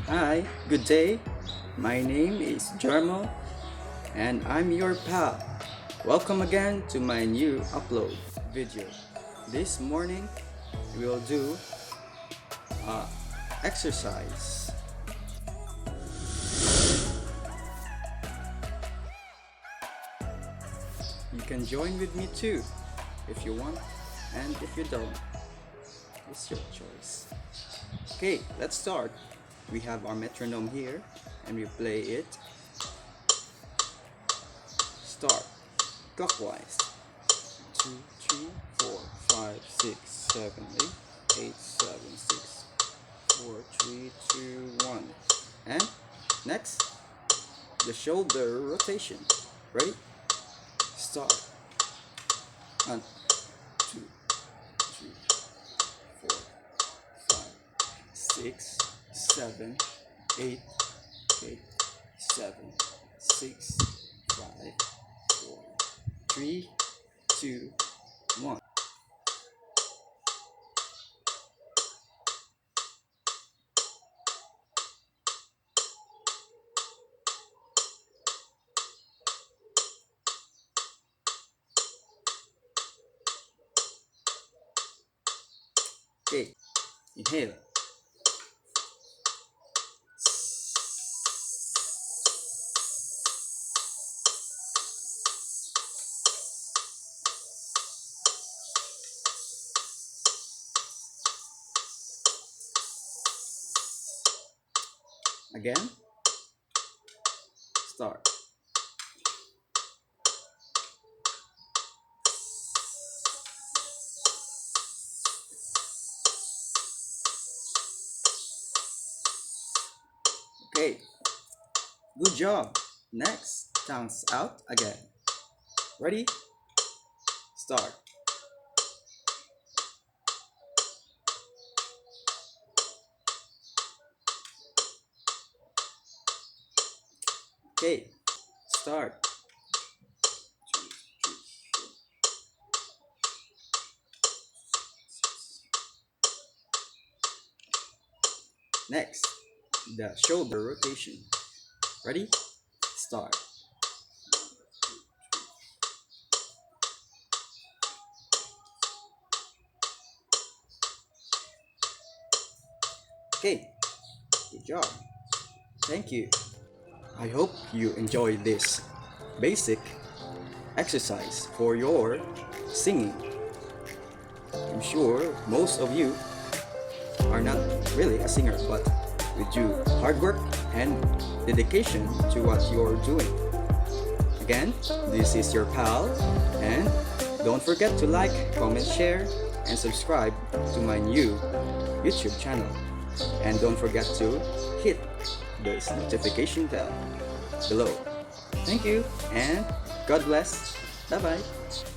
Hi, good day. My name is Jarmo and I'm your pal. Welcome again to my new upload video. This morning we'll do exercise. You can join with me too if you want, and if you don't, it's your choice. Okay, let's start. We have our metronome here and we play it. Start clockwise. 2, 3, 4, 5, 6, 7, 8, 8, 7, 6, 4, 3, 2, 1. And next, the shoulder rotation. Ready? Start. 1, 2, 3, 4, 5, 6, 7, 8, 8, 7, 6, 5, 4, 3, 2, 1. Okay, inhale. Again, start. Okay, good job. Next, tongues out again. Ready? Start. Okay, start. Next, the shoulder rotation. Ready? Start. Okay, good job. Thank you. I hope you enjoy this basic exercise for your singing. I'm sure most of you are not really a singer, but with you hard work and dedication to what you're doing. Again, this is your pal, and don't forget to like, comment, share, and subscribe to my new YouTube channel. And don't forget to hit the notification bell below. Thank you and God bless. Bye bye.